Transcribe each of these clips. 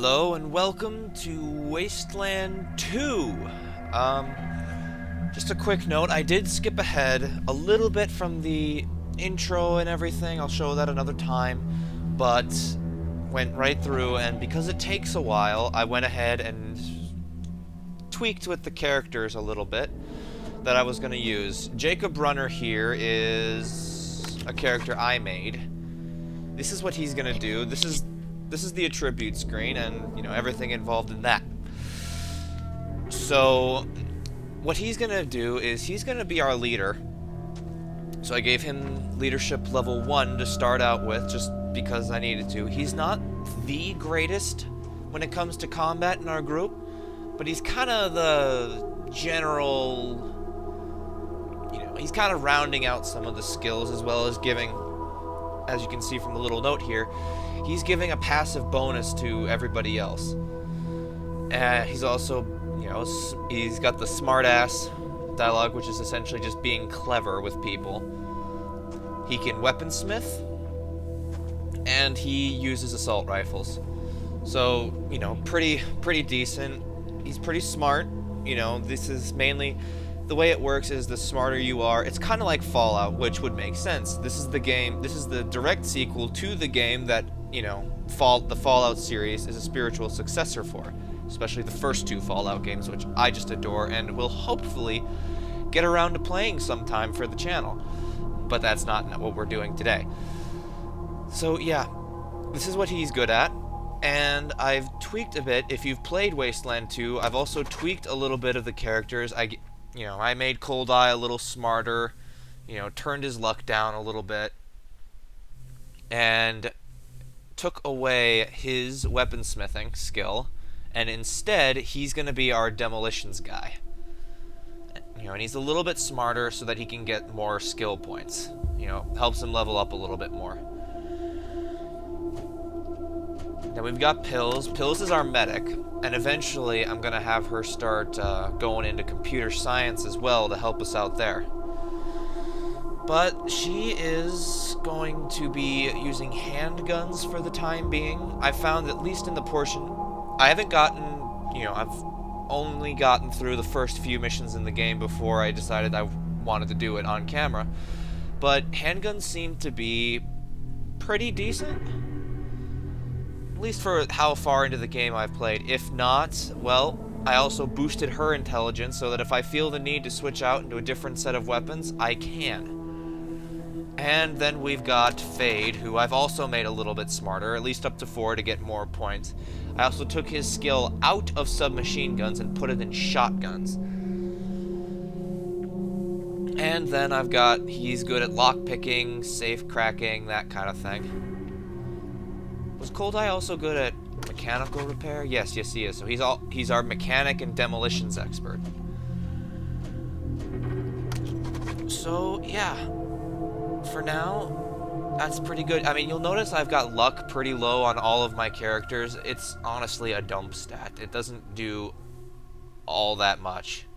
Hello and welcome to Wasteland 2. Just a quick note, I did skip ahead a little bit from the intro and everything. I'll show that another time, but went right through, and because it takes a while, I went ahead and tweaked with the characters a little bit that I was going to use. Jacob Runner here is a character I made. This is what he's going to do. This is the attribute screen and, you know, everything involved in that. So what he's going to do is he's going to be our leader. So I gave him leadership level 1 to start out with just because I needed to. He's not the greatest when it comes to combat in our group, but he's kind of the general, you know, he's kind of rounding out some of the skills as well as giving, as you can see from the little note here, he's giving a passive bonus to everybody else. He's also, you know, he's got the smart-ass dialogue, which is essentially just being clever with people. He can weaponsmith, and he uses assault rifles. So, you know, pretty decent. He's pretty smart. You know, this is mainly, the way it works is the smarter you are, it's kind of like Fallout, which would make sense. This is the direct sequel to the game that, you know, the Fallout series is a spiritual successor for, especially the first two Fallout games, which I just adore and will hopefully get around to playing sometime for the channel. But that's not what we're doing today. So yeah, this is what he's good at, and I've tweaked a bit. If you've played Wasteland 2, I've also tweaked a little bit of the characters. I made Cold Eye a little smarter, you know, turned his luck down a little bit, and took away his weaponsmithing skill, and instead he's going to be our demolitions guy. You know, and he's a little bit smarter so that he can get more skill points. You know, helps him level up a little bit more. Now we've got Pills. Pills is our medic, and eventually I'm going to have her start going into computer science as well to help us out there. But she is going to be using handguns for the time being. I found, at least in the portion, I haven't gotten, you know, I've only gotten through the first few missions in the game before I decided I wanted to do it on camera. But handguns seem to be pretty decent. At least for how far into the game I've played. If not, well, I also boosted her intelligence so that if I feel the need to switch out into a different set of weapons, I can. And then we've got Fade, who I've also made a little bit smarter, at least up to 4 to get more points. I also took his skill out of submachine guns and put it in shotguns. And then I've got, he's good at lockpicking, safe cracking, that kind of thing. Was Cold Eye also good at mechanical repair? Yes, he is. So he's our mechanic and demolitions expert. So yeah, for now, that's pretty good. I mean, you'll notice I've got luck pretty low on all of my characters. It's honestly a dump stat. It doesn't do all that much,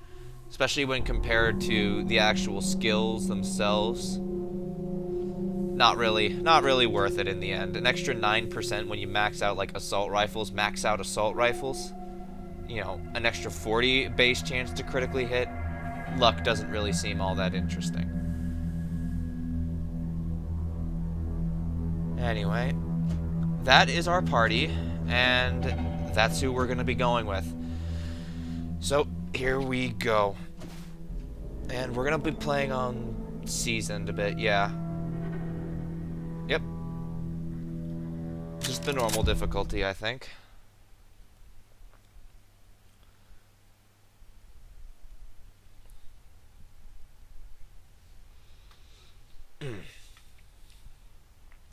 especially when compared to the actual skills themselves. Not really worth it in the end. An extra 9% when you max out like assault rifles, you know, an extra 40 base chance to critically hit. Luck doesn't really seem all that interesting. Anyway, that is our party, and that's who we're going to be going with. So, here we go. And we're going to be playing on Seasoned a bit, yeah. Yep. Just the normal difficulty, I think.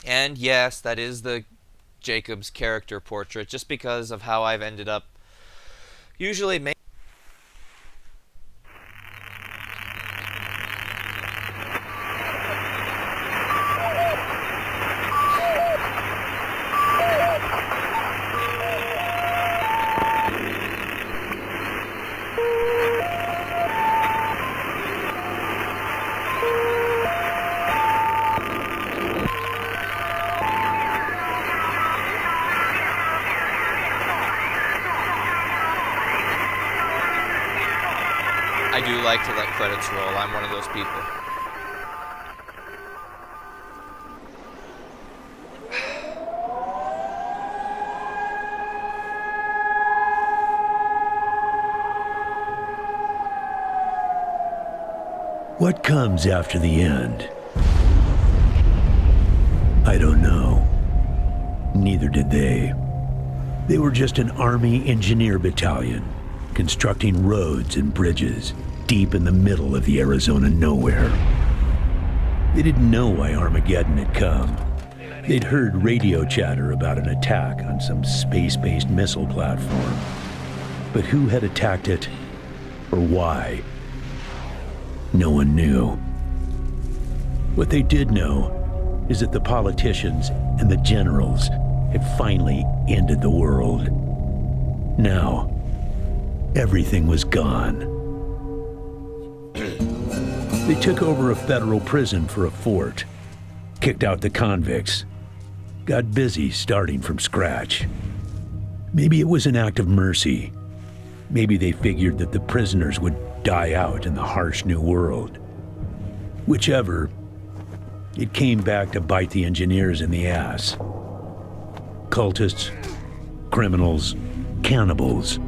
And yes, that is the Jacob's character portrait, just because of how I've ended up usually making. I do like to let credits roll. I'm one of those people. What comes after the end? I don't know. Neither did they. They were just an Army engineer battalion, constructing roads and bridges deep in the middle of the Arizona nowhere. They didn't know why Armageddon had come. They'd heard radio chatter about an attack on some space-based missile platform. But who had attacked it, or why? No one knew. What they did know is that the politicians and the generals had finally ended the world. Now, everything was gone. They took over a federal prison for a fort, kicked out the convicts, got busy starting from scratch. Maybe it was an act of mercy. Maybe they figured that the prisoners would die out in the harsh new world. Whichever, it came back to bite the engineers in the ass. Cultists, criminals, cannibals.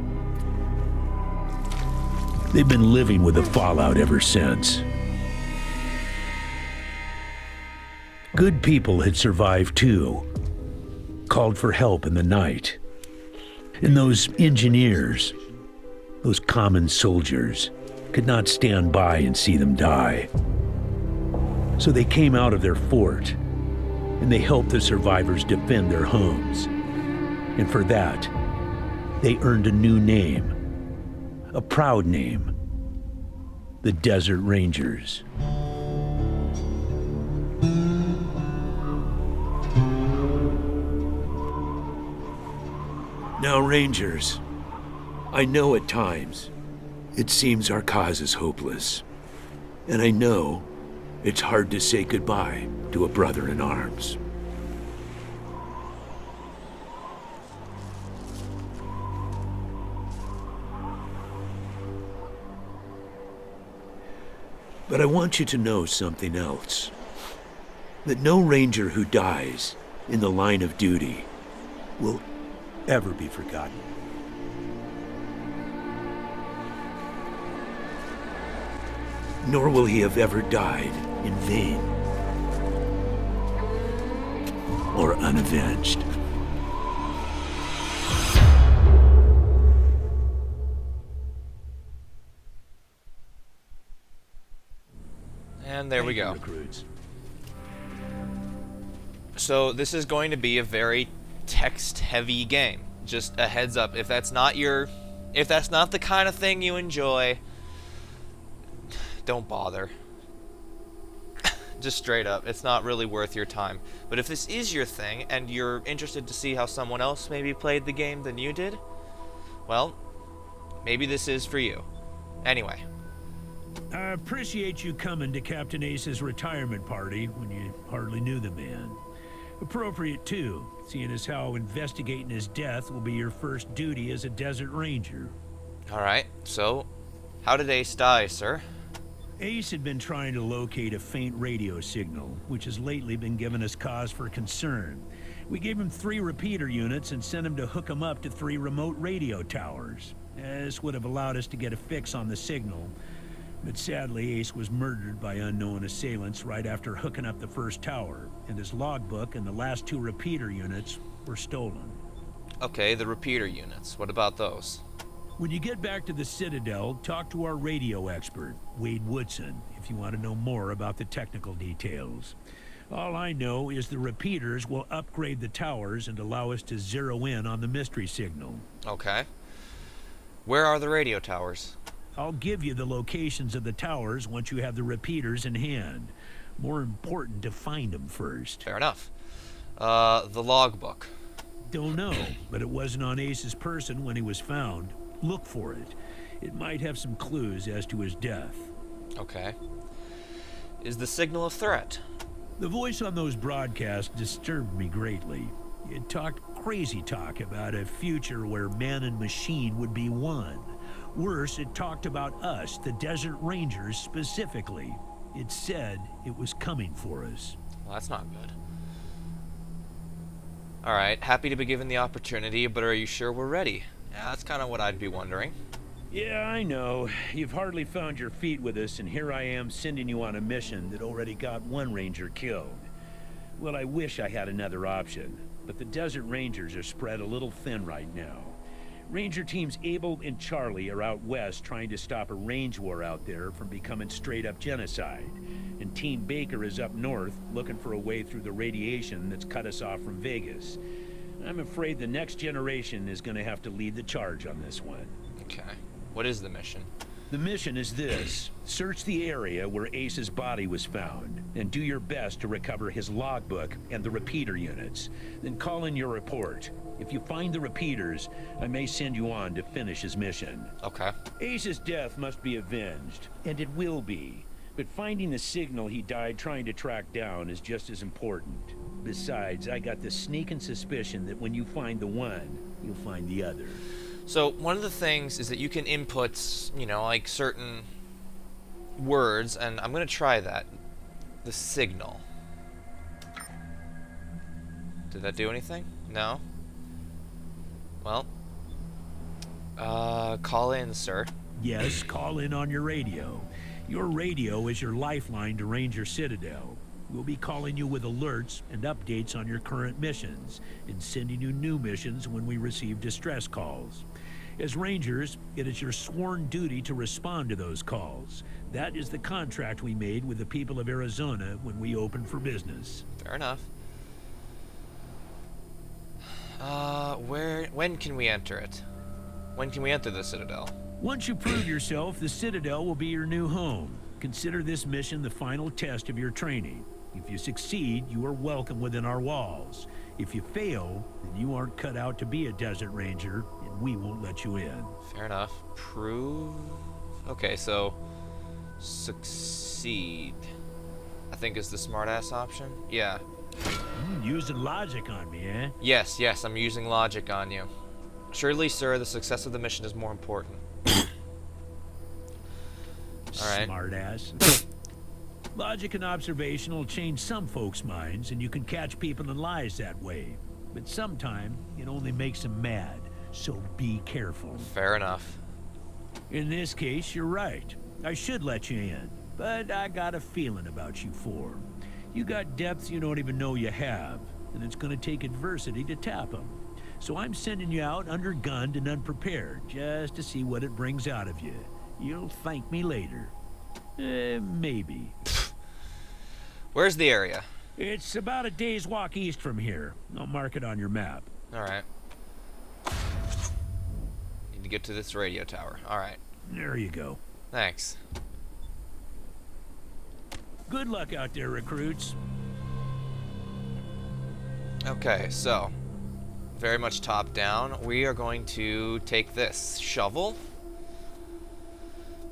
They've been living with the fallout ever since. Good people had survived too, called for help in the night. And those engineers, those common soldiers, could not stand by and see them die. So they came out of their fort, and they helped the survivors defend their homes. And for that, they earned a new name, a proud name, the Desert Rangers. Now, Rangers, I know at times it seems our cause is hopeless. And I know it's hard to say goodbye to a brother in arms. But I want you to know something else. That no Ranger who dies in the line of duty will ever be forgotten. Nor will he have ever died in vain or unavenged. And there we go. So this is going to be a very text-heavy game. Just a heads up, if that's not the kind of thing you enjoy, don't bother. Just straight up, it's not really worth your time. But if this is your thing, and you're interested to see how someone else maybe played the game than you did, well, maybe this is for you. Anyway. I appreciate you coming to Captain Ace's retirement party when you hardly knew the man. Appropriate, too, seeing as how investigating his death will be your first duty as a Desert Ranger. Alright, so, how did Ace die, sir? Ace had been trying to locate a faint radio signal, which has lately been giving us cause for concern. We gave him 3 repeater units and sent him to hook them up to 3 remote radio towers. This would have allowed us to get a fix on the signal. But sadly, Ace was murdered by unknown assailants right after hooking up the first tower, and his logbook and the last 2 repeater units were stolen. Okay, the repeater units. What about those? When you get back to the Citadel, talk to our radio expert, Wade Woodson, if you want to know more about the technical details. All I know is the repeaters will upgrade the towers and allow us to zero in on the mystery signal. Okay. Where are the radio towers? I'll give you the locations of the towers once you have the repeaters in hand. More important to find them first. Fair enough. The logbook. Don't know, but it wasn't on Ace's person when he was found. Look for it. It might have some clues as to his death. Okay. Is the signal a threat? The voice on those broadcasts disturbed me greatly. It talked crazy talk about a future where man and machine would be one. Worse, it talked about us, the Desert Rangers, specifically. It said it was coming for us. Well, that's not good. Alright, happy to be given the opportunity, but are you sure we're ready? Yeah, that's kind of what I'd be wondering. Yeah, I know. You've hardly found your feet with us, and here I am sending you on a mission that already got one Ranger killed. Well, I wish I had another option, but the Desert Rangers are spread a little thin right now. Ranger teams Abel and Charlie are out west trying to stop a range war out there from becoming straight-up genocide. And Team Baker is up north looking for a way through the radiation that's cut us off from Vegas. I'm afraid the next generation is going to have to lead the charge on this one. Okay. What is the mission? The mission is this. Search the area where Ace's body was found, and do your best to recover his logbook and the repeater units. Then call in your report. If you find the repeaters, I may send you on to finish his mission. Okay. Ace's death must be avenged, and it will be. But finding the signal he died trying to track down is just as important. Besides, I got the sneaking suspicion that when you find the one, you'll find the other. So, one of the things is that you can input, you know, like certain words, and I'm going to try that. The signal. Did that do anything? No? Well, call in, sir. Yes, call in on your radio. Your radio is your lifeline to Ranger Citadel. We'll be calling you with alerts and updates on your current missions, and sending you new missions when we receive distress calls. As Rangers, it is your sworn duty to respond to those calls. That is the contract we made with the people of Arizona when we opened for business. Fair enough. When can we enter it? When can we enter the Citadel? Once you prove yourself, the Citadel will be your new home. Consider this mission the final test of your training. If you succeed, you are welcome within our walls. If you fail, then you aren't cut out to be a Desert Ranger, and we won't let you in. Fair enough. Prove... Okay, so... Succeed. I think is the smartass option? Yeah. Using logic on me, eh? Yes, I'm using logic on you. Surely, sir, the success of the mission is more important. Alright. Smartass. Logic and observation will change some folks' minds, and you can catch people in lies that way. But sometimes, it only makes them mad, so be careful. Fair enough. In this case, you're right. I should let you in, but I got a feeling about you four. You got depths you don't even know you have, and it's gonna take adversity to tap them. So I'm sending you out undergunned and unprepared, just to see what it brings out of you. You'll thank me later. Maybe. Where's the area? It's about a day's walk east from here. I'll mark it on your map. Alright. Need to get to this radio tower. Alright. There you go. Thanks. Good luck out there, recruits. Okay, so... very much top down. We are going to take this shovel.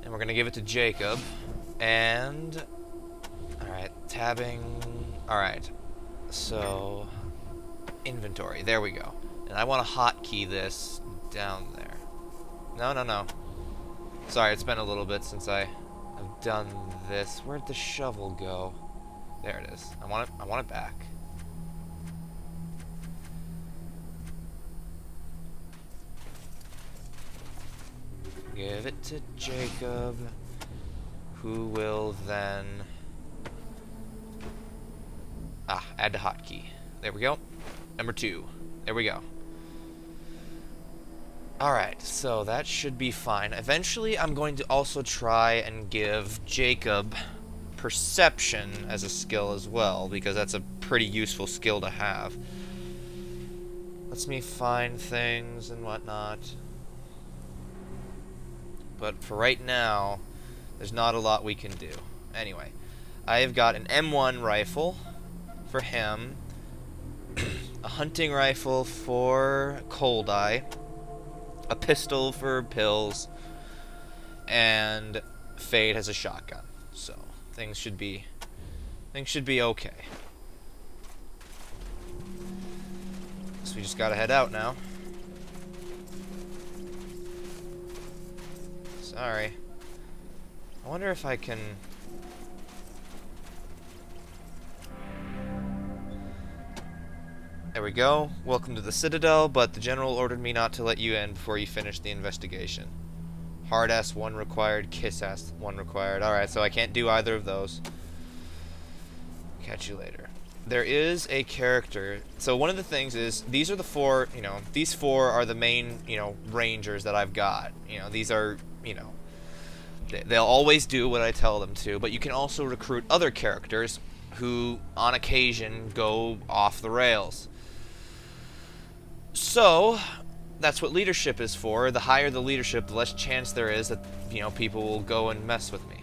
And we're going to give it to Jacob. And... alright, tabbing... alright. So... inventory. There we go. And I want to hotkey this down there. No. Sorry, it's been a little bit since I have done this. Where'd the shovel go? There it is. I want it back. Give it to Jacob, who will then... add the hotkey. There we go. Number 2. There we go. Alright, so that should be fine. Eventually, I'm going to also try and give Jacob perception as a skill as well, because that's a pretty useful skill to have. Lets me find things and whatnot. But for right now, there's not a lot we can do. Anyway, I've got an M1 rifle for him, a hunting rifle for Cold Eye, a pistol for Pills, and Fade has a shotgun. So things should be okay. So we just gotta head out now. Sorry. I wonder if I can... There we go. Welcome to the Citadel, but the General ordered me not to let you in before you finish the investigation. Hard S 1 required, Kiss S 1 required. Alright, so I can't do either of those. Catch you later. There is a character. So one of the things is, these are the four, these four are the main, rangers that I've got. These are, they'll always do what I tell them to, but you can also recruit other characters who, on occasion, go off the rails. So, that's what leadership is for. The higher the leadership, the less chance there is that, people will go and mess with me.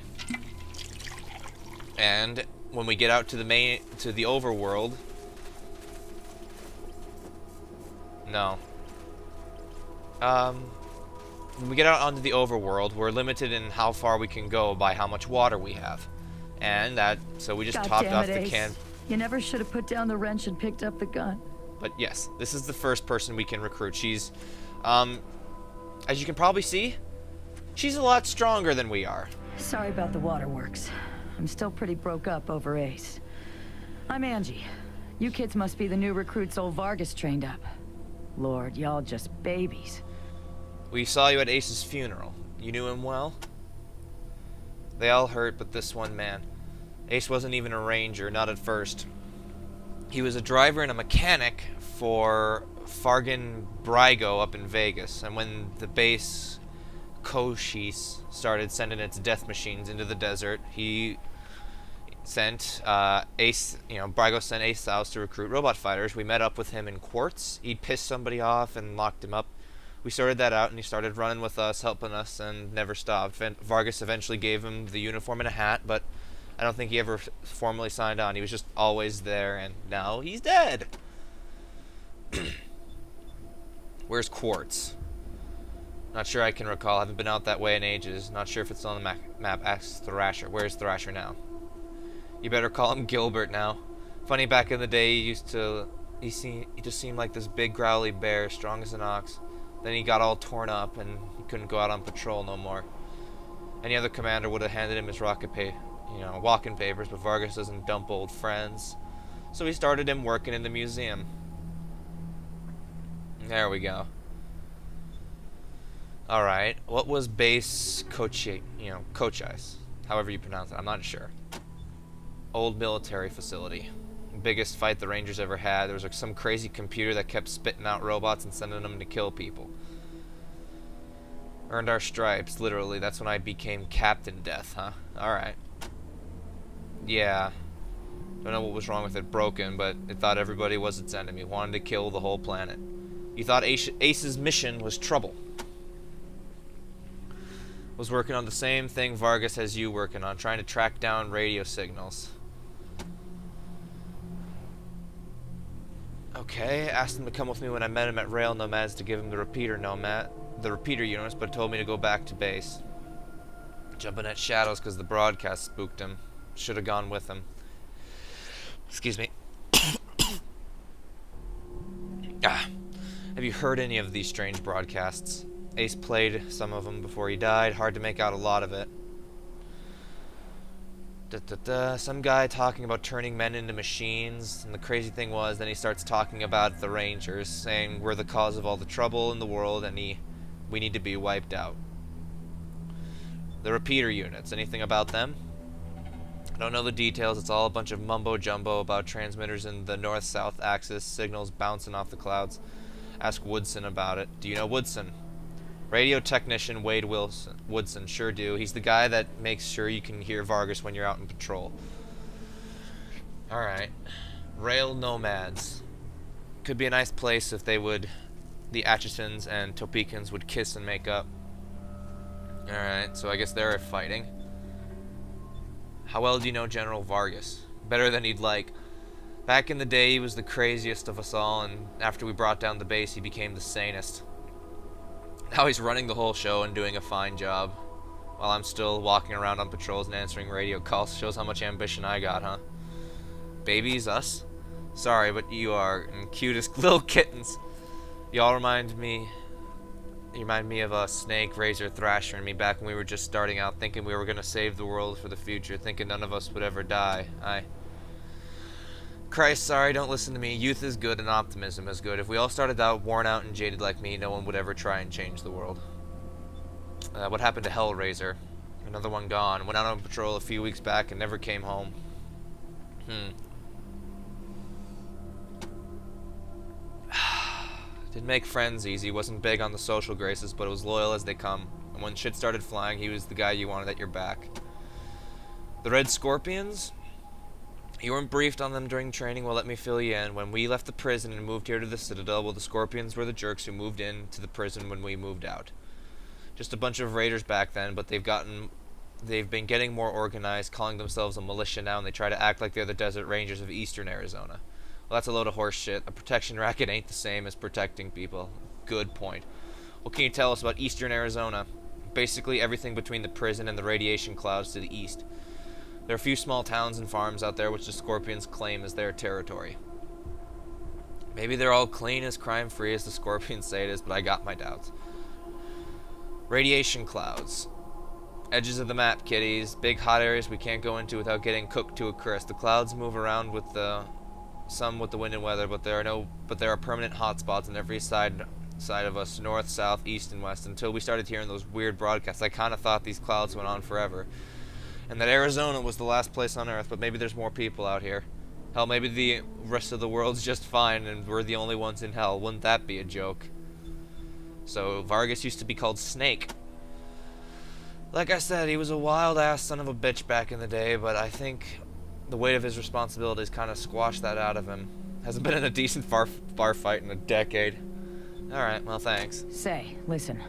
And when we get out to the overworld... No. When we get out onto the overworld, we're limited in how far we can go by how much water we have. And so we just topped off the can... You never should have put down the wrench and picked up the gun. But yes, this is the first person we can recruit. She's, as you can probably see, she's a lot stronger than we are. Sorry about the waterworks. I'm still pretty broke up over Ace. I'm Angie. You kids must be the new recruits old Vargas trained up. Lord, y'all just babies. We saw you at Ace's funeral. You knew him well? They all hurt, but this one man. Ace wasn't even a ranger, not at first. He was a driver and a mechanic for Fargan Brygo up in Vegas, and when the base Cochise started sending its death machines into the desert, he sent Ace, Brygo sent Ace House to recruit robot fighters. We met up with him in Quartz. He'd pissed somebody off and locked him up. We sorted that out, and he started running with us, helping us, and never stopped. Vargas eventually gave him the uniform and a hat, but I don't think he ever formally signed on. He was just always there, and now he's dead. Where's Quartz? Not sure I can recall. Haven't been out that way in ages. Not sure if it's on the map. Ask Thrasher. Where's Thrasher now? You better call him Gilbert now. Funny, back in the day, he just seemed like this big growly bear, strong as an ox. Then he got all torn up, and he couldn't go out on patrol no more. Any other commander would have handed him his walking papers, but Vargas doesn't dump old friends. So he started him working in the museum. There we go. Alright, what was base Cochise? However you pronounce it, I'm not sure. Old military facility. Biggest fight the Rangers ever had. There was some crazy computer that kept spitting out robots and sending them to kill people. Earned our stripes, literally. That's when I became Captain Death, huh? Alright. Yeah. Don't know what was wrong with it broken, but it thought everybody was its enemy. Wanted to kill the whole planet. You thought Ace's mission was trouble. Was working on the same thing Vargas has you working on, trying to track down radio signals. Okay, asked him to come with me when I met him at Rail Nomads to give him the repeater units, but told me to go back to base. Jumping at shadows because the broadcast spooked him. Should have gone with him. Excuse me. Have you heard any of these strange broadcasts? Ace played some of them before he died. Hard to make out a lot of it. Some guy talking about turning men into machines, and the crazy thing was, then he starts talking about the Rangers, saying we're the cause of all the trouble in the world, and we need to be wiped out. The repeater units, anything about them? I don't know the details. It's all a bunch of mumbo-jumbo about transmitters in the north-south axis, signals bouncing off the clouds. Ask Woodson about it. Do you know Woodson? Radio technician Wade Woodson, sure do. He's the guy that makes sure you can hear Vargas when you're out in patrol. Alright. Rail Nomads. Could be a nice place if the Atchisons and Topekans would kiss and make up. Alright, so I guess they're fighting. How well do you know General Vargas? Better than he'd like. Back in the day, he was the craziest of us all, and after we brought down the base, he became the sanest. Now he's running the whole show and doing a fine job, while I'm still walking around on patrols and answering radio calls. Shows how much ambition I got, huh? Babies, us? Sorry, but you are the cutest little kittens. Y'all remind me You remind me of a Snake, Razor, Thrasher, and me back when we were just starting out, thinking we were gonna save the world for the future, thinking none of us would ever die. Christ, sorry, don't listen to me. Youth is good and optimism is good. If we all started out worn out and jaded like me, no one would ever try and change the world. What happened to Hellraiser? Another one gone. Went out on patrol a few weeks back and never came home. Didn't make friends easy, wasn't big on the social graces, but was loyal as they come. And when shit started flying, he was the guy you wanted at your back. The Red Scorpions? You weren't briefed on them during training, well let me fill you in. When we left the prison and moved here to the Citadel, well the Scorpions were the jerks who moved in to the prison when we moved out. Just a bunch of raiders back then, but they've been getting more organized, calling themselves a militia now, and they try to act like they're the Desert Rangers of eastern Arizona. Well, that's a load of horse shit. A protection racket ain't the same as protecting people. Good point. What can you tell us about eastern Arizona? Basically everything between the prison and the radiation clouds to the east. There are a few small towns and farms out there which the Scorpions claim as their territory. Maybe they're all clean as crime-free as the Scorpions say it is, but I got my doubts. Radiation clouds. Edges of the map, kiddies. Big hot areas we can't go into without getting cooked to a crisp. The clouds move around with some with the wind and weather, but there are permanent hot spots on every side of us, north, south, east, and west. Until we started hearing those weird broadcasts, I kind of thought these clouds went on forever, and that Arizona was the last place on Earth. But maybe there's more people out here. Hell, maybe the rest of the world's just fine, and we're the only ones in hell. Wouldn't that be a joke? So Vargas used to be called Snake. Like I said, he was a wild-ass son of a bitch back in the day, but I think the weight of his responsibilities kind of squashed that out of him. Hasn't been in a decent bar fight in a decade. Alright, well thanks. Say, listen.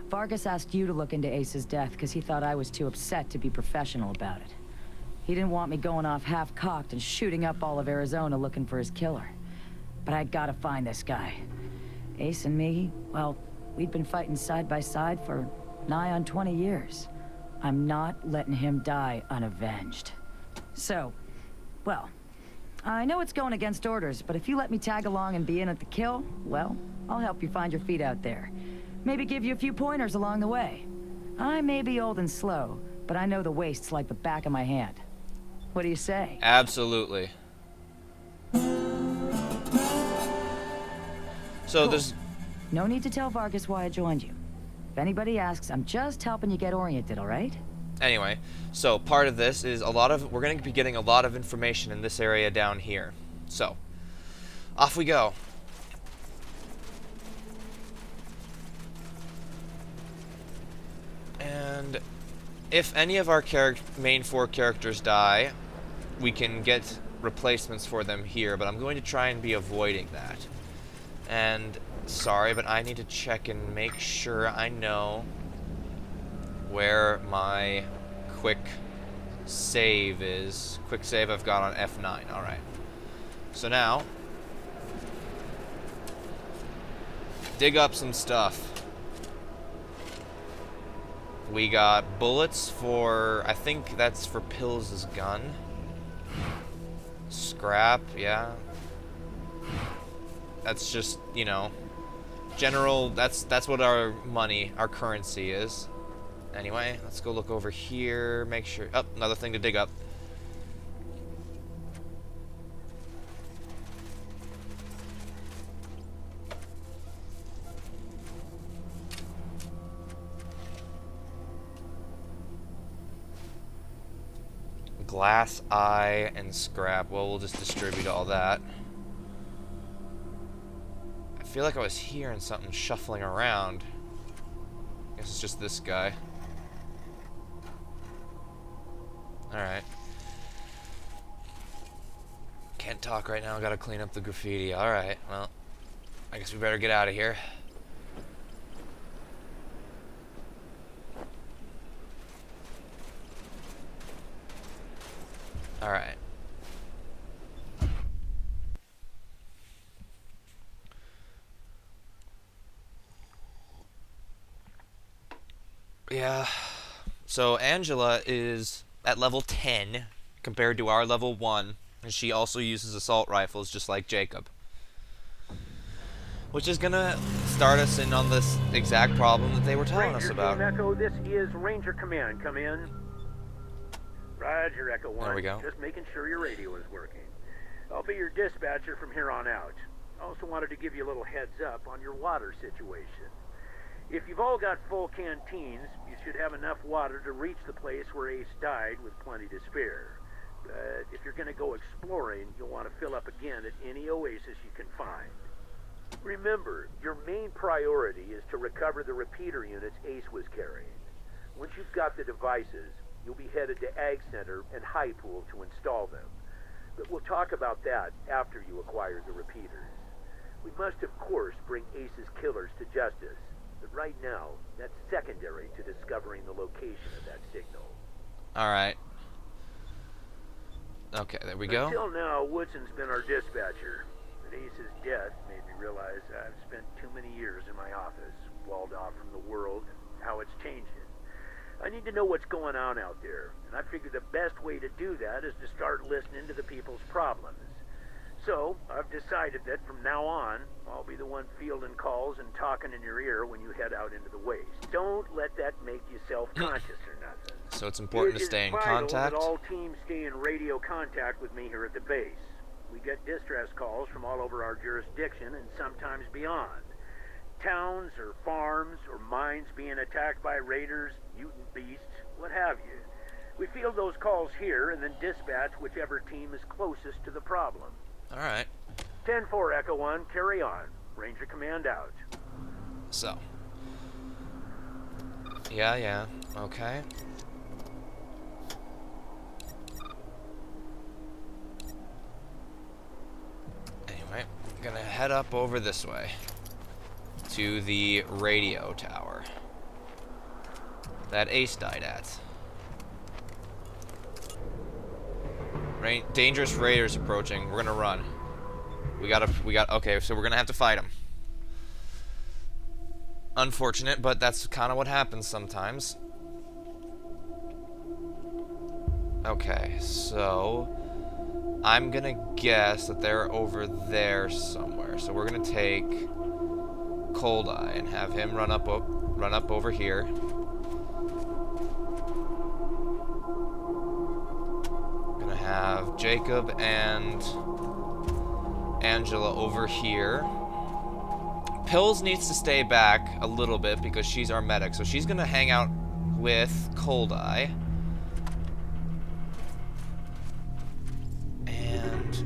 Vargas asked you to look into Ace's death because he thought I was too upset to be professional about it. He didn't want me going off half-cocked and shooting up all of Arizona looking for his killer. But I gotta find this guy. Ace and me, well, we'd been fighting side by side for nigh on 20 years. I'm not letting him die unavenged. So, well, I know it's going against orders, but if you let me tag along and be in at the kill, well, I'll help you find your feet out there. Maybe give you a few pointers along the way. I may be old and slow, but I know the wastes like the back of my hand. What do you say? Absolutely. So Cool. there's... No need to tell Vargas why I joined you. If anybody asks, I'm just helping you get oriented, all right? Anyway, so part of this is we're going to be getting a lot of information in this area down here. So, off we go. And if any of our main four characters die, we can get replacements for them here, but I'm going to try and be avoiding that. And sorry, but I need to check and make sure I know where my quick save is. Quick save I've got on F9. Alright. So now, dig up some stuff. We got bullets for, I think that's for Pills' gun. Scrap, yeah. That's just, you know, general, that's what our money, our currency is. Anyway, let's go look over here, make sure, oh, another thing to dig up. Glass eye and scrap. Well, we'll just distribute all that. I feel like I was hearing something shuffling around. Guess it's just this guy. Alright. Can't talk right now, gotta clean up the graffiti. Alright, well, I guess we better get out of here. Alright. Yeah. So Angela is at level 10 compared to our level 1, and she also uses assault rifles just like Jacob. which is gonna start us in on this exact problem that they were telling us Ranger about. Team Echo, this is Ranger Command. Come in. Roger, Echo 1. There we go. Just making sure your radio is working. I'll be your dispatcher from here on out. I also wanted to give you a little heads up on your water situation. If you've all got full canteens, you should have enough water to reach the place where Ace died with plenty to spare. But if you're going to go exploring, you'll want to fill up again at any oasis you can find. Remember, your main priority is to recover the repeater units Ace was carrying. Once you've got the devices, you'll be headed to Ag Center and High Pool to install them. But we'll talk about that after you acquire the repeaters. We must, of course, bring Ace's killers to justice. But right now, that's secondary to discovering the location of that signal. Alright. Okay, there we go. Until now, Woodson's been our dispatcher. But Ace's death made me realize I've spent too many years in my office, walled off from the world and how it's changing. I need to know what's going on out there, and I figure the best way to do that is to start listening to the people's problems. So, I've decided that from now on, I'll be the one fielding calls and talking in your ear when you head out into the waste. Don't let that make you self-conscious or nothing. So it's important to stay in contact. It is vital that all teams stay in radio contact with me here at the base. We get distress calls from all over our jurisdiction and sometimes beyond. Towns or farms or mines being attacked by raiders, mutant beasts, what have you. We field those calls here and then dispatch whichever team is closest to the problem. Alright. 10-4, Echo 1, carry on. Ranger Command out. So. Yeah, okay. Anyway, I'm gonna head up over this way to the radio tower that Ace died at. Dangerous raiders approaching. We're gonna run. Okay, so we're gonna have to fight them. Unfortunate, but that's kind of what happens sometimes. Okay, so I'm gonna guess that they're over there somewhere. So we're gonna take Cold Eye and have him run up over here. Gonna have Jacob and Angela over here. Pills needs to stay back a little bit because she's our medic, so she's gonna hang out with Cold Eye. And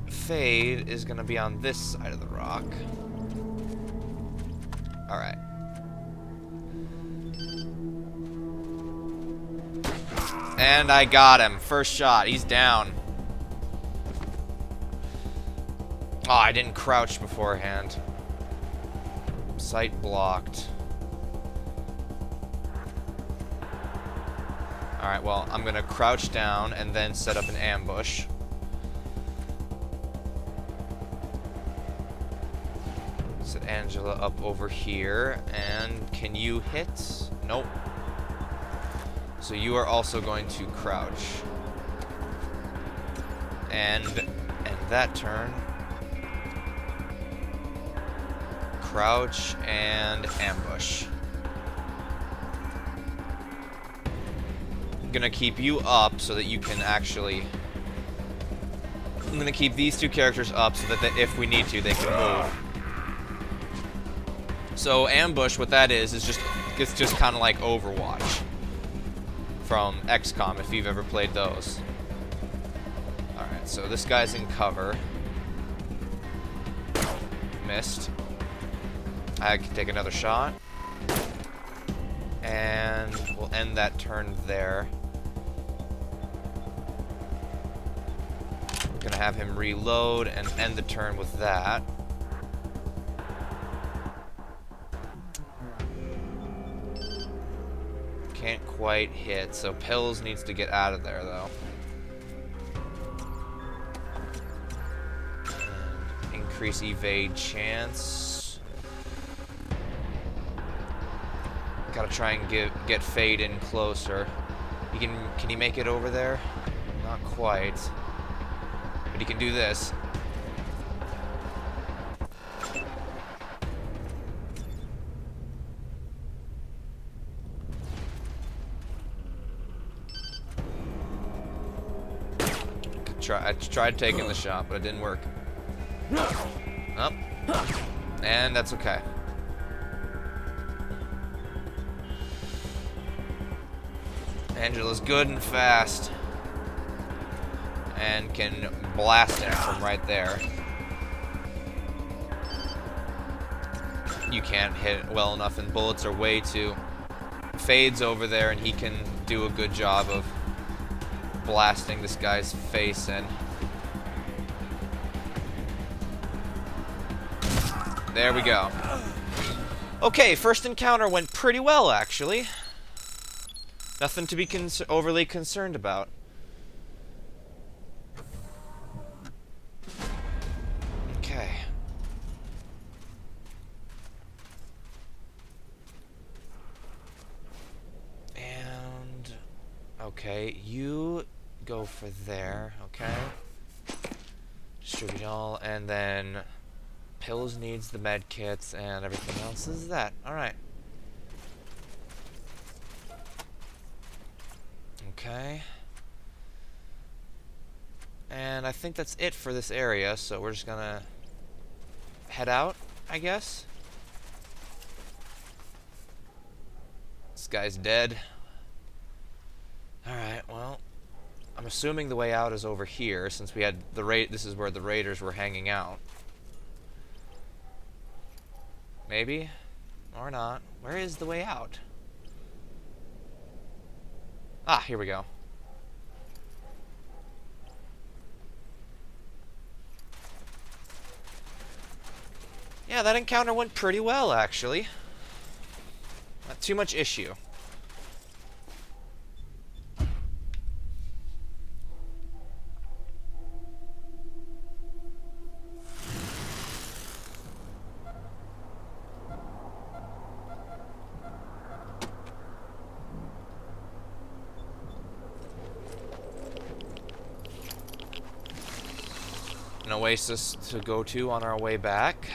Fade is gonna be on this side of the rock. Alright. And I got him. First shot. He's down. Oh, I didn't crouch beforehand. Sight blocked. Alright, well, I'm gonna crouch down and then set up an ambush. Set Angela up over here. And can you hit? Nope. So you are also going to crouch. And that turn. Crouch and ambush. I'm gonna keep you up so that you can actually... I'm gonna keep these two characters up so that if we need to, they can move. So ambush, what that is just it's just kind of like Overwatch from XCOM, if you've ever played those. Alright, so this guy's in cover. Missed. I can take another shot. And we'll end that turn there. Gonna have him reload and end the turn with that. Can't quite hit, so Pills needs to get out of there, though. And increase evade chance. Gotta try and get Fade in closer. Can he make it over there? Not quite. But he can do this. I tried taking the shot, but it didn't work. Oh. And that's okay. Angela's good and fast. And can blast him from right there. You can't hit it well enough, and bullets are way too... Fade's over there, and he can do a good job of blasting this guy's face in. There we go. Okay, first encounter went pretty well, actually. Nothing to be overly concerned about. Okay. And... okay, you go for there, okay? Distribute all, and then... Pills needs the med kits, and everything else is that. Alright. Okay. And I think that's it for this area, so we're just gonna head out, I guess. This guy's dead. Alright, well, I'm assuming the way out is over here, since we had the this is where the raiders were hanging out. Maybe? Or not. Where is the way out? Ah, here we go. Yeah, that encounter went pretty well, actually. Not too much issue. An oasis to go to on our way back.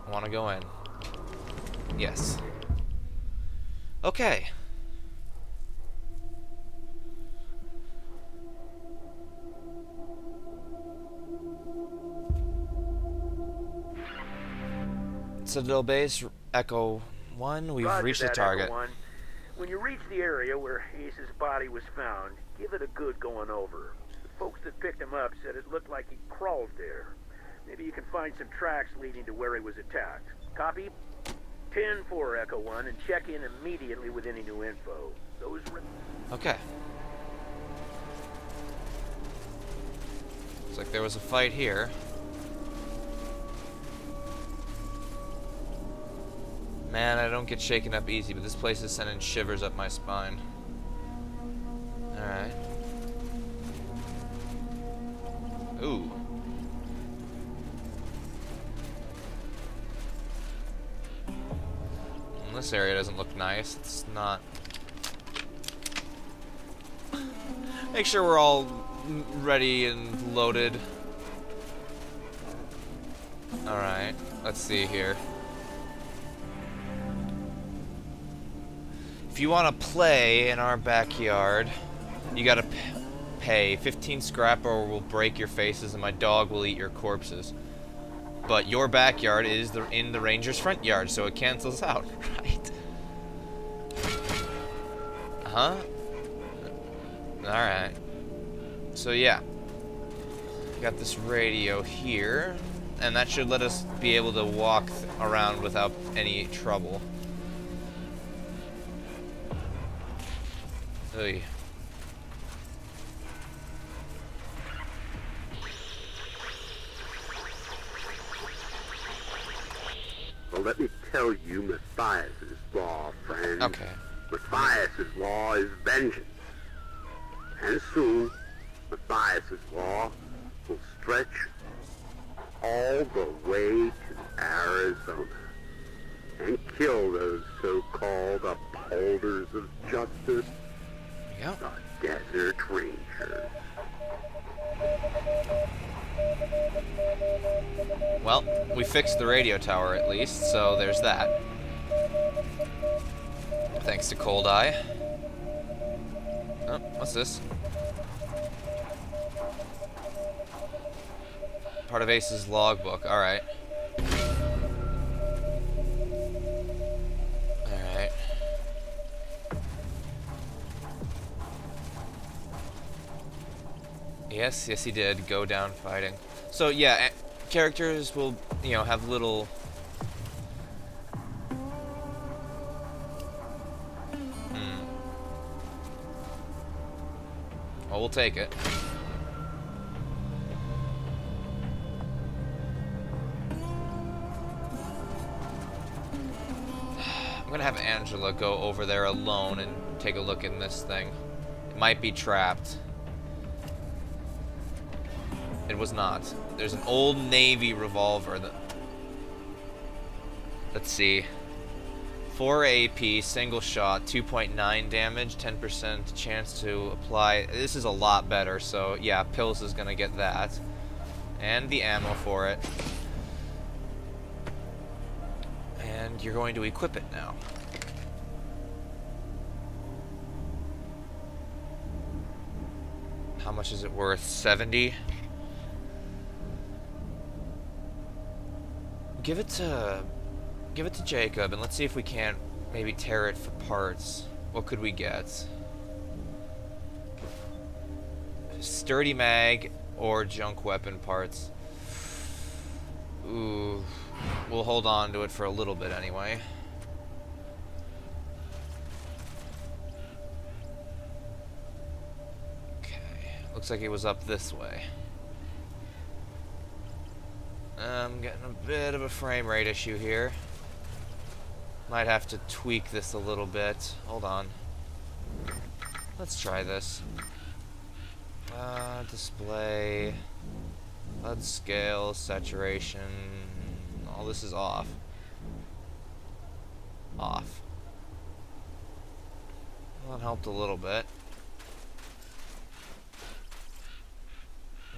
I want to go in. Yes. Okay. Citadel Base, Echo 1, we've reached the target. When you reach the area where Ace's body was found, give it a good going over. The folks that picked him up said it looked like he crawled there. Maybe you can find some tracks leading to where he was attacked. Copy? 10-4 Echo 1, and check in immediately with any new info. Okay. Looks like there was a fight here. Man, I don't get shaken up easy, but this place is sending shivers up my spine. Alright. Ooh. This area doesn't look nice. It's not... Make sure we're all ready and loaded. Alright, let's see here. If you want to play in our backyard, you gotta pay 15 scrap or we'll break your faces and my dog will eat your corpses. But your backyard is in the ranger's front yard, so it cancels out, right? Uh-huh. Alright. So yeah. Got this radio here, and that should let us be able to walk around without any trouble. Oy. Well, let me tell you Matthias's law, friend. Okay. Matthias's law is vengeance. And soon, Matthias's law will stretch all the way to Arizona and kill those so-called upholders of justice. Yep. The Desert Rangers. Well, we fixed the radio tower at least, so there's that. Thanks to Cold Eye. Oh, what's this? Part of Ace's logbook. Alright. Alright. Yes, he did. Go down fighting. So, yeah, characters will, you know, have little... Well, we'll take it. I'm gonna have Angela go over there alone and take a look in this thing. It might be trapped. It was not. There's an old Navy revolver that... Let's see. 4 AP, single shot, 2.9 damage, 10% chance to apply. This is a lot better, so yeah, Pills is gonna get that. And the ammo for it. And you're going to equip it now. How much is it worth? 70? Give it to Jacob, and let's see if we can't maybe tear it for parts. What could we get? Sturdy mag or junk weapon parts. Ooh, we'll hold on to it for a little bit anyway. Okay, looks like it was up this way. I'm getting a bit of a frame rate issue here. Might have to tweak this a little bit. Hold on. Let's try this. Display. HUD scale, saturation. All this is off. Off. Well, that helped a little bit.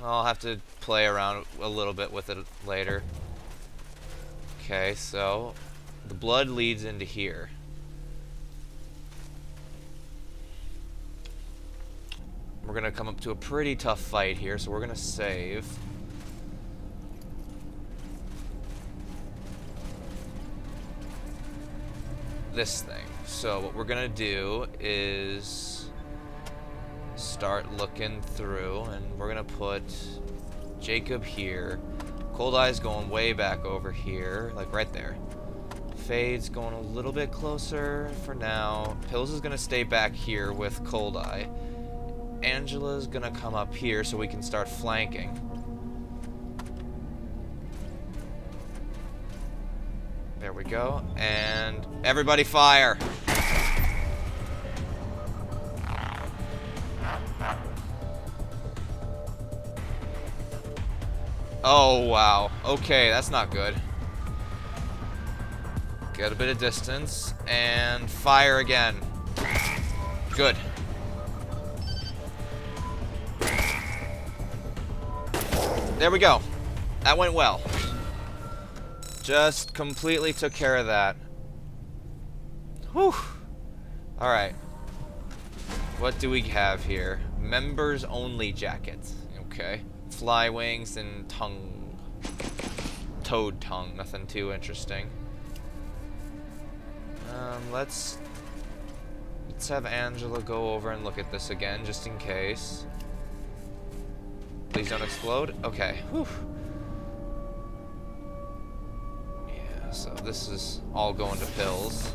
I'll have to play around a little bit with it later. Okay, so the blood leads into here. We're gonna come up to a pretty tough fight here, so we're gonna save. This thing. So what we're gonna do is start looking through, and we're gonna put Jacob here. Cold Eye's going way back over here, like right there. Fade's going a little bit closer for now. Pills is gonna stay back here with Cold Eye. Angela's gonna come up here so we can start flanking. There we go. And everybody fire! Oh, wow. Okay, that's not good. Get a bit of distance, and fire again. Good. There we go. That went well. Just completely took care of that. Whew. Alright. What do we have here? Members only jackets. Okay. Fly wings and tongue. Toad tongue. Nothing too interesting. Let's have Angela go over and look at this again, just in case. Please don't explode. Okay. Whew. Yeah, so this is all going to Pills.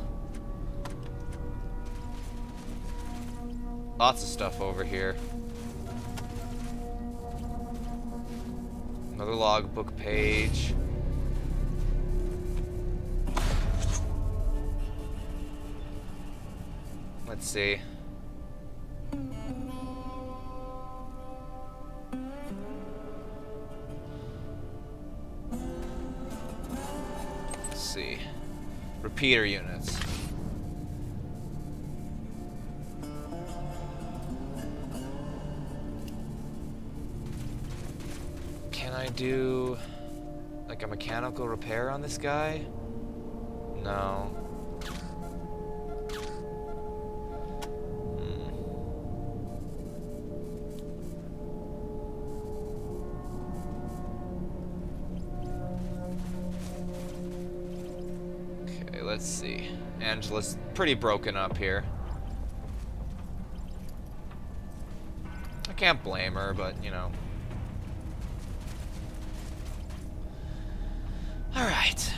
Lots of stuff over here. Another logbook page. Let's see. Let's see. Repeater units. Can I do like a mechanical repair on this guy? No. let's see. Angela's pretty broken up here. I can't blame her, but, you know. Alright.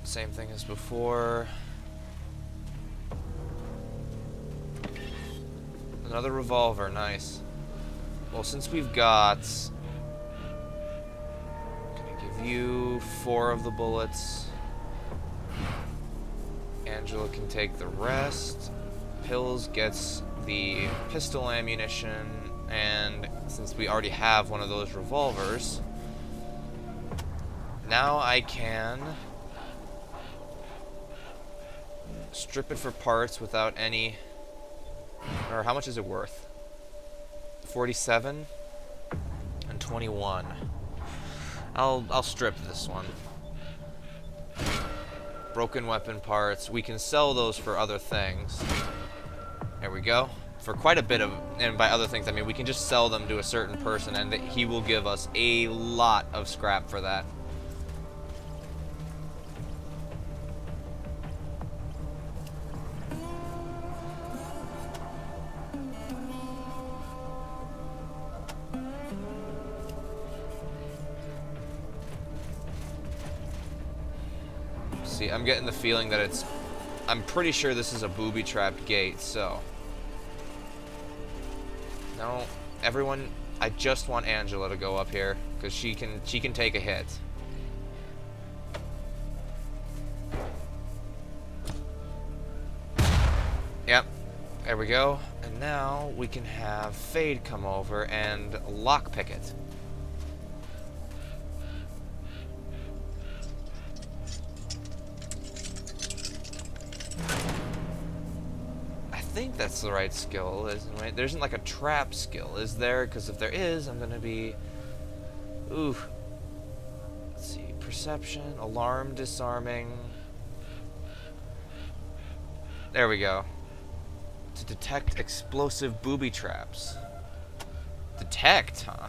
Same thing as before. Another revolver, nice. Well, since we've got... Gonna give you 4 of the bullets. Angela can take the rest. Pills gets the pistol ammunition, and since we already have one of those revolvers, now I can strip it for parts without any... Or how much is it worth? 47 and 21. I'll strip this one. Broken weapon parts. We can sell those for other things. There we go. For quite a bit of, and by other things I mean we can just sell them to a certain person and he will give us a lot of scrap for that. See, I'm getting the feeling that it's... I'm pretty sure this is a booby-trapped gate, so... No, everyone... I just want Angela to go up here, because she can take a hit. Yep, there we go. And now we can have Fade come over and lockpick it. I think that's the right skill, isn't it? There isn't like a trap skill, is there? Because if there is, I'm gonna be... Ooh. Let's see. Perception, alarm, disarming. There we go. To detect explosive booby traps. Detect, huh?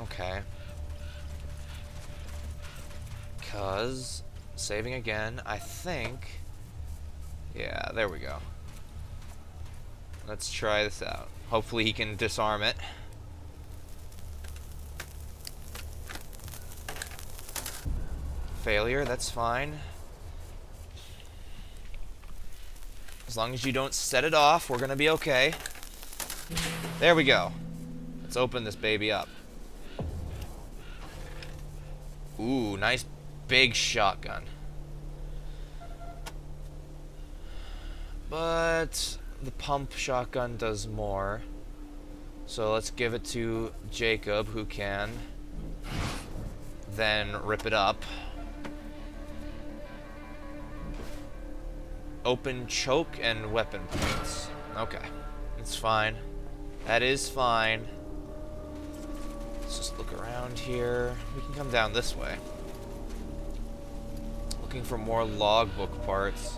Okay. Because, saving again, I think... Yeah, there we go. Let's try this out. Hopefully he can disarm it. Failure, that's fine. As long as you don't set it off, we're gonna be okay. There we go. Let's open this baby up. Ooh, nice big shotgun. But the pump shotgun does more. So let's give it to Jacob, who can then rip it up. Open choke and weapon points. Okay, it's fine. That is fine. Let's just look around here. We can come down this way. Looking for more logbook parts.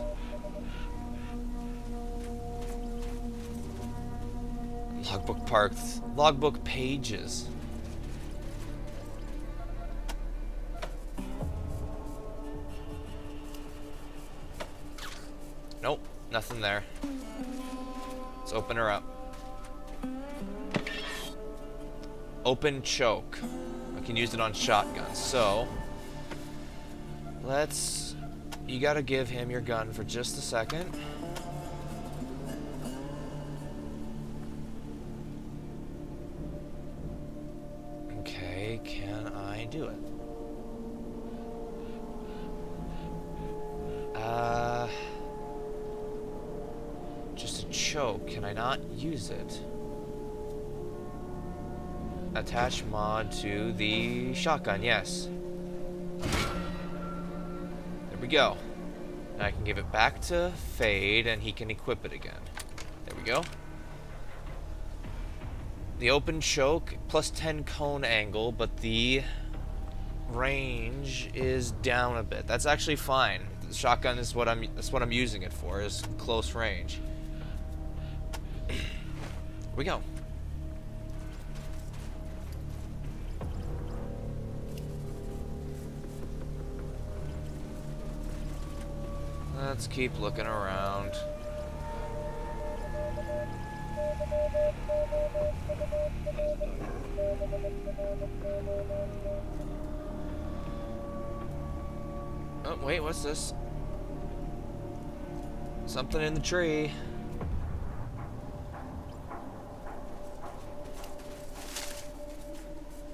Logbook parts. Logbook pages. Nope, nothing there. Let's open her up. Open choke. I can use it on shotguns, so let's... You gotta give him your gun for just a second. Okay, can I do it? Just a choke. Can I not use it? Attach mod to the shotgun, yes. There we go. Now I can give it back to Fade and he can equip it again. There we go. The open choke, plus 10 cone angle, but the range is down a bit. That's actually fine. The shotgun is that's what I'm using it for, is close range. Here we go. Let's keep looking around. Oh, wait, what's this? Something in the tree.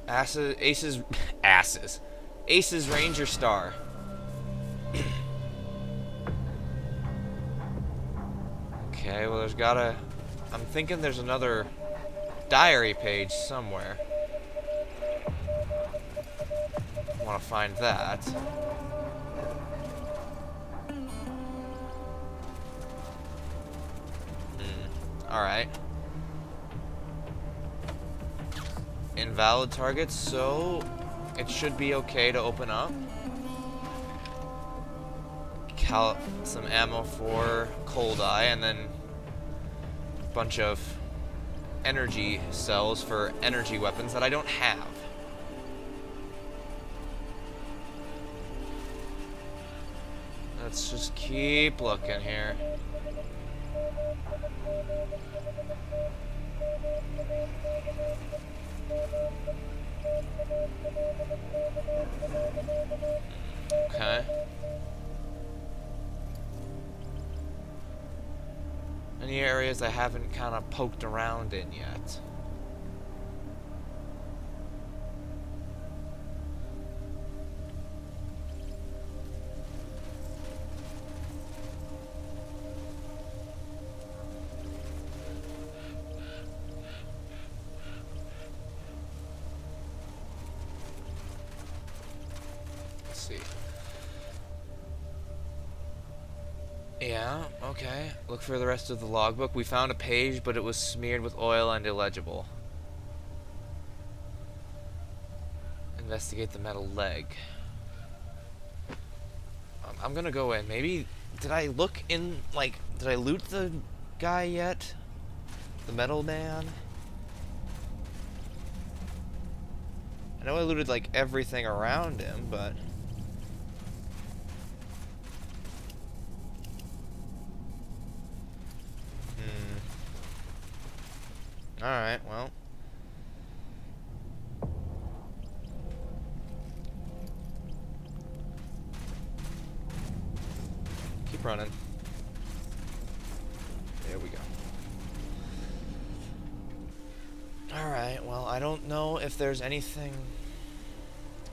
Ace's Ranger Star. Okay, well there's gotta... I'm thinking there's another diary page somewhere. I want to find that. Alright. Invalid targets, so it should be okay to open up. Some ammo for Cold Eye, and then a bunch of energy cells for energy weapons that I don't have. Let's just keep looking here. Okay. Any areas I haven't kind of poked around in yet? Let's see. Yeah, okay. Look for the rest of the logbook. We found a page, but it was smeared with oil and illegible. Investigate the metal leg. I'm gonna go in. Maybe... Did I look in, like... Did I loot the guy yet? The metal man? I know I looted, like, everything around him, but... Alright, well. Keep running. There we go. Alright, well, I don't know if there's anything...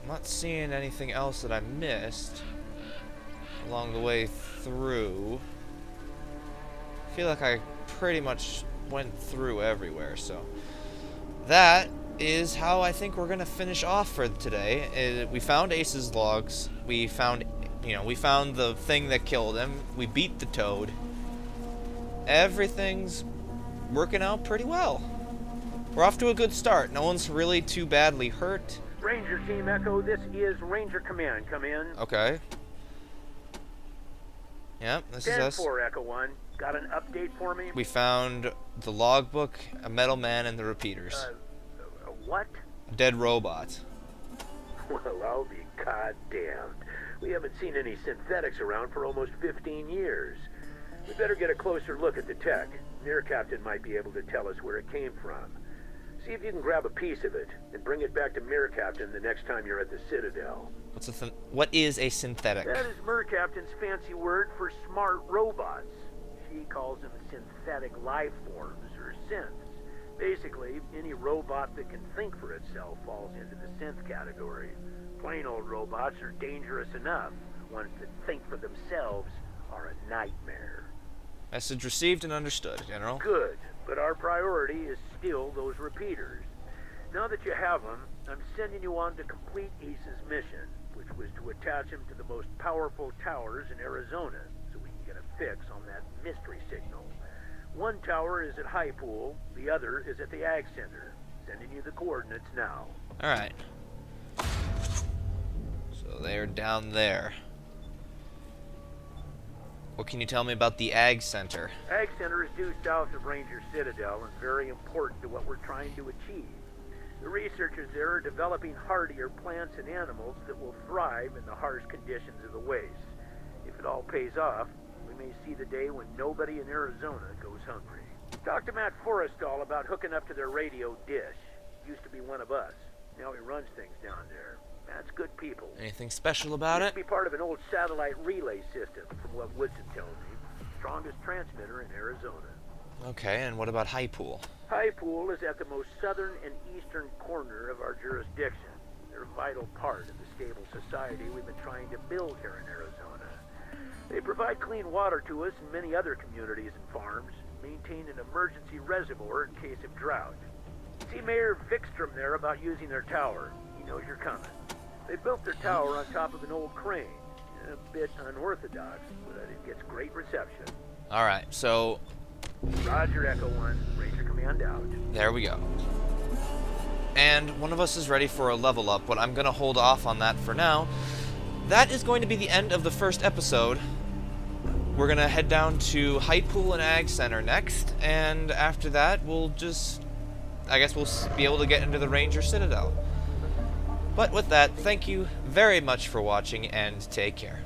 I'm not seeing anything else that I missed along the way through. I feel like I pretty much went through everywhere, so that is how I think we're gonna finish off for today. We found Ace's logs. We found, we found the thing that killed him. We beat the toad. Everything's working out pretty well. We're off to a good start. No one's really too badly hurt. Ranger Team Echo, this is Ranger Command. Come in. Okay. Yep, this is us. 10-4 Echo 1. Got an update for me? We found the logbook, a metal man, and the repeaters. What? A dead robot. Well, I'll be goddamned. We haven't seen any synthetics around for almost 15 years. We better get a closer look at the tech. Near Captain might be able to tell us where it came from. See if you can grab a piece of it and bring it back to Mirror Captain the next time you're at the Citadel. What is a synthetic? That is Mirror Captain's fancy word for smart robots. She calls them synthetic life forms, or synths. Basically, any robot that can think for itself falls into the synth category. Plain old robots are dangerous enough. Ones that think for themselves are a nightmare. Message received and understood, General. Good, but our priority is still those repeaters. Now that you have them, I'm sending you on to complete Ace's mission, which was to attach him to the most powerful towers in Arizona, so we can get a fix on that mystery signal. One tower is at High Pool, the other is at the Ag Center. Sending you the coordinates now. Alright. So they're down there. What can you tell me about the Ag Center? Ag Center is due south of Ranger Citadel and very important to what we're trying to achieve. The researchers there are developing hardier plants and animals that will thrive in the harsh conditions of the wastes. If it all pays off, we may see the day when nobody in Arizona goes hungry. Talk to Matt Forrestal about hooking up to their radio dish. Used to be one of us. Now he runs things down there. Matt's good people. Anything special about Used it? to be part of an old satellite relay system, from what Woodson tells me. Strongest transmitter in Arizona. Okay, and what about High Pool? High Pool is at the most southern and eastern corner of our jurisdiction. They're a vital part of the stable society we've been trying to build here in Arizona. They provide clean water to us and many other communities and farms, maintain an emergency reservoir in case of drought. See Mayor Vikstrom there about using their tower. He knows you're coming. They built their tower on top of an old crane. A bit unorthodox, but it gets great reception. Alright, so Roger, Echo 1. Ranger Command out. there we go. And one of us is ready for a level up, but I'm going to hold off on that for now. That is going to be the end of the first episode. We're going to head down to High Pool and Ag Center next, and after that we'll just... I guess we'll be able to get into the Ranger Citadel. But with that, thank you very much for watching, and take care.